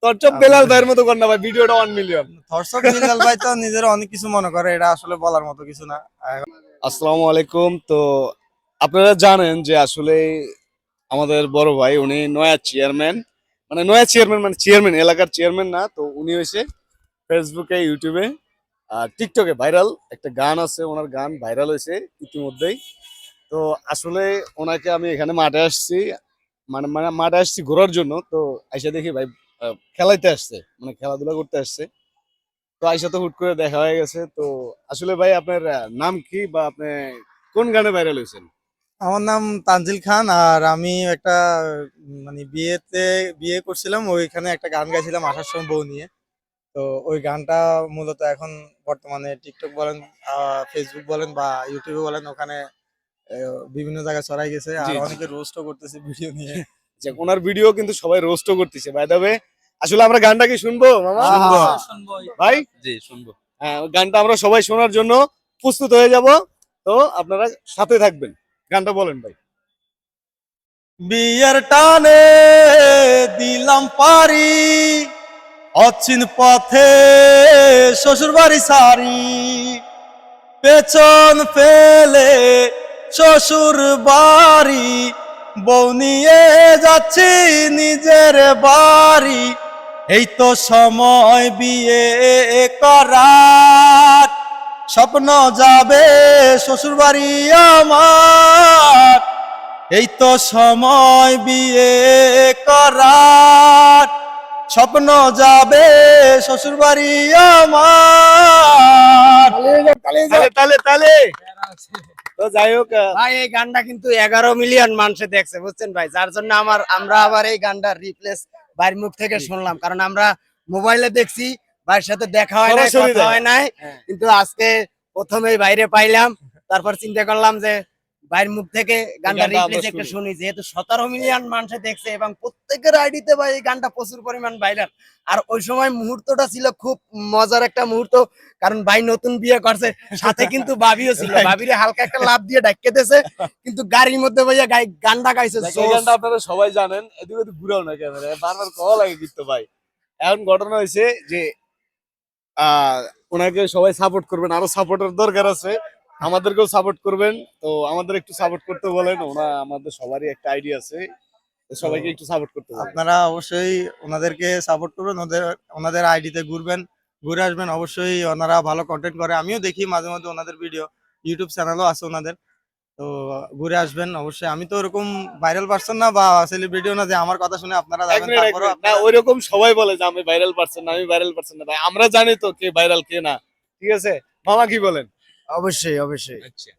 তরচব বেলাল ভাইয়ের মতো কর না ভাই, ভিডিওটা 1 মিলিয়ন। ধর্ষক বেলাল ভাই তো নিজের অনেক কিছু মনে করে, এটা আসলে বলার মতো কিছু না। আসসালামু আলাইকুম। তো আপনারা জানেন যে আসলে আমাদের বড় ভাই উনি নয়া চেয়ারম্যান, মানে নয়া চেয়ারম্যান মানে চেয়ারম্যান, এলাকার চেয়ারম্যান না। তো উনি হয়েছে ফেসবুকে, ইউটিউবে আর টিকটকে ভাইরাল একটা গান আছে, ওনার গান ভাইরাল হয়েছে ইতিমধ্যেই। তো আসলে ওনাকে আমি এখানে মাঠে আসছি, মানে মানে মাঠে আসছি ঘোরার জন্য। তো আইসা দেখি ভাই খেলাইতে আসছে, মানে খেলাধুলা করতে আসছে। তো আইসা তো হুট করে দেখা হয়ে গেছে। তো আসলে ভাই আপনার নাম কি, বা আপনি কোন গানে ভাইরাল হয়েছেন? আমার নাম তানজিল খান, আর আমি একটা মানে বিয়ে করছিলাম, ওইখানে একটা গান গাইছিলাম আসার সময় বউ নিয়ে। তো ওই গানটা মূলত এখন বর্তমানে টিকটক বলেন, ফেসবুক বলেন বা ইউটিউবে বলেন, ওখানে বিভিন্ন জায়গায় ছড়াই গেছে, জি আর জি। অনেকে রোস্টও করতেছে ভিডিও নিয়ে। যে ওনার ভিডিও কিন্তু সবাই রোস্টও করতেছে বাই দ্য ওয়ে। আসলে আমরা গানটা কি শুনবো মামা? শুনবো। ভাই জি শুনবো। হ্যাঁ, ওই গানটা আমরা সবাই শোনার জন্য প্রস্তুত হয়ে যাব। তো আপনারা সাথে থাকবেন। গানটা বলেন ভাই। বিয়ের টানে দিলাম পারি, অচিন পথে শ্বশুর বাড়ি সারি, পেছন ফেলে শ্বশুর বাড়ি, বউ নিয়ে যাচ্ছি নিজের বাড়ি। এই তো সময় বিয়ে করার, স্বপ্ন যাবে শ্বশুর বাড়ি আমার। এই তো সময় বিয়ে করার, স্বপ্ন যাবে শ্বশুর বাড়ি আমার। তালে তালে তালে। তো যাই হোক, ভাই এই গানটা কিন্তু 11 মিলিয়ন মানুষে দেখছে, বুঝছেন ভাই, যার জন্য আমরা আবার এই গানটা রিপ্লেস ভাইয়ের মুখ থেকে শুনলাম, কারণ আমরা মোবাইলে দেখছি, ভাইয়ের সাথে দেখা হয় নাই, সরাসরি কথা হয় নাই, কিন্তু আজকে প্রথমেই বাইরে পাইলাম, তারপর চিন্তা করলাম যে ভাইয়ের মুখ থেকে গানটা গানটা আমরা রিপ্লেস একটা শুনি। শুনি, যেহেতু 17 মিলিয়ন মানুষে দেখছে এবং প্রত্যেকের আইডিতে ভাই এই গানটা প্রচুর পরিমাণ ভাইরাল। আর ওই সময় মুহূর্তটা ছিল খুব মজার একটা মুহূর্ত, কারণ ভাই নতুন বিয়ে করছে, সাথে কিন্তু ভাবিও ছিল, ভাবিরে হালকা একটা লাভ দিয়ে ডাক্কে দিয়েছে, কিন্তু গাড়ির মধ্যে ভাইয়া গানটা গাইছে দেখ, এই জোস। গানটা আপনারা সবাই জানেন। এদিকে তো ঘুরাও না ক্যামেরা, বারবার কল লাগে কিন্তু ভাই। এখন ঘটনা হয়েছে যে আহ ওনাকে সবাই সাপোর্ট করবেন, আরো সাপোর্টের দরকার আছে, আমাদেরকেও সাপোর্ট করবেন। তো আমাদের একটু সাপোর্ট করতে বলেন, ওনা আমাদের সবারই একটা আইডিয়া আছে, তো সবাইকে একটু সাপোর্ট করতে বলেন। আপনারা অবশ্যই ওনাদেরকে সাপোর্ট করবেন, ওনাদের আইডিতে ঘুরে আসবেন। অবশ্যই ওনারা ভালো কন্টেন্ট করে, আমিও দেখি মাঝে মধ্যে ওনাদের ভিডিও, ইউটিউব চ্যানেলও আছে ওনাদের। তো ঘুরে আসবেন অবশ্যই। আমি তো ওরকম ভাইরাল পারসন না বা সেলিব্রিটিও না যে আমার কথা শুনে আপনারা এক যাবেন, মিনিট এক তারপরেও মিনিট, না আপনারা ওইরকম সবাই বলে যে আমি ভাইরাল পারসন না, আমি ভাইরাল পারসন না ভাই, আমরা জানি তো কে ভাইরাল কে না। ঠিক আছে মামা, কি বলেন? অবশ্যই অবশ্যই। আচ্ছা।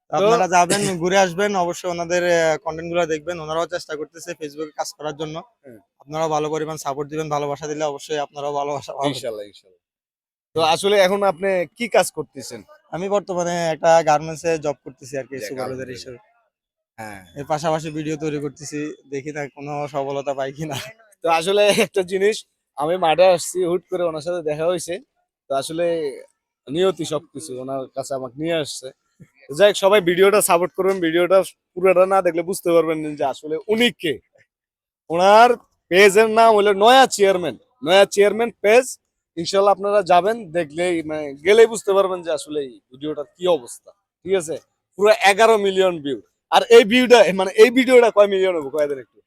তো আপনারা যাবেন, ঘুরে আসবেন, অবশ্যই ওনাদের কন্টেন্ট গুলো দেখবেন। ওনারাও চেষ্টা করতেছে ফেসবুকে কাজ করার জন্য। হুম। আপনারাও ভালো পরিমাণ সাপোর্ট দিবেন, ভালোবাসা দিলে অবশ্যই আপনারাও ভালোবাসা পাবেন। ইনশাল্লাহ ইনশাল্লাহ। তো আসলে এখন আপনি কি কাজ করতেছেন? আমি বর্তমানে একটা গার্মেন্টস এ জব করতেছি আর কি, যাক, সুপারভাইজার আলহামদুলিল্লাহ। হিসেবে। হ্যাঁ। এর পাশাপাশি ভিডিও তৈরি করতেছি, দেখি না কোনো সফলতা পাই কিনা। তো আসলে একটা জিনিস, আমি মাঠে আসছি, হুট করে ওনার সাথে দেখা হয়েছে। তো আসলে নিয়তি সবকিছু ওনার কাছে আমাকে নিয়ে আসছে। তো যাই হোক, সবাই ভিডিওটা সাপোর্ট করবেন, ভিডিওটা পুরোটা না দেখলে বুঝতে পারবেন না যে আসলে উনি কে। ওনার পেজের নাম হলো নয়া চেয়ারম্যান, নয়া চেয়ারম্যান পেজ। ইনশাল্লাহ আপনারা যাবেন, দেখলেই মানে গেলেই বুঝতে পারবেন যে আসলে এই ভিডিওটার কি অবস্থা। ঠিক আছে, পুরো 11 মিলিয়ন ভিউ। আর এই ভিউটা মানে এই ভিডিওটা কয় মিলিয়ন হবে কয় দেন একটু?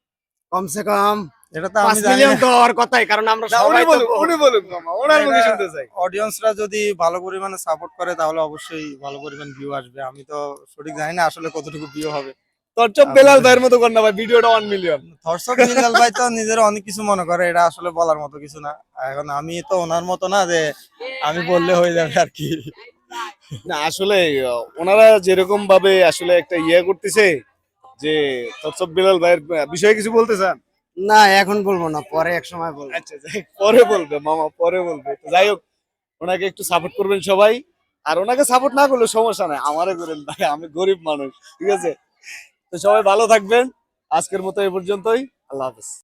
কমসে কম এটা তো 5 আমি জানি মিলিয়ন না। তো হওয়ার কথাই, কারণ আমরা না, সবাই তো উনি বলুন মামা, ওনার মুখে শুনতে চাই। অডিয়েন্সরা যদি ভালো পরিমাণে সাপোর্ট করে তাহলে অবশ্যই ভালো পরিমাণ ভিউ আসবে। আমি তো সঠিক জানি না আসলে কতটুকু ভিউ হবে। তরচব বেলাল ভাইয়ের মতো কর না ভাই, ভিডিওটা 1 মিলিয়ন। ধর্ষক বিল্লাল ভাই তো নিজের অনেক কিছু মনে করে, এটা আসলে বলার মতো কিছু না। এখন আমি তো ওনার মতো না যে আমি বললে হয়ে যাবে আর কি। না আসলে ওনারা যেরকম ভাবে আসলে একটা ইয়ে করতেছে যে তরচব বেলাল ভাইয়ের বিষয়ে কিছু বলতে চান? না, এখন বলবো না, পরে এক সময় বলবো। আচ্ছা যাই হোক, পরে বলবে মামা, পরে বলবে। তো যাই হোক, ওনাকে একটু সাপোর্ট করবেন সবাই। আর ওনাকে সাপোর্ট না করলে সমস্যা নাই, আমারে করেন ভাই, আমি গরিব মানুষ। ঠিক আছে, তো সবাই ভালো থাকবেন। আজকের মতো এই পর্যন্তই। আল্লাহ হাফেজ।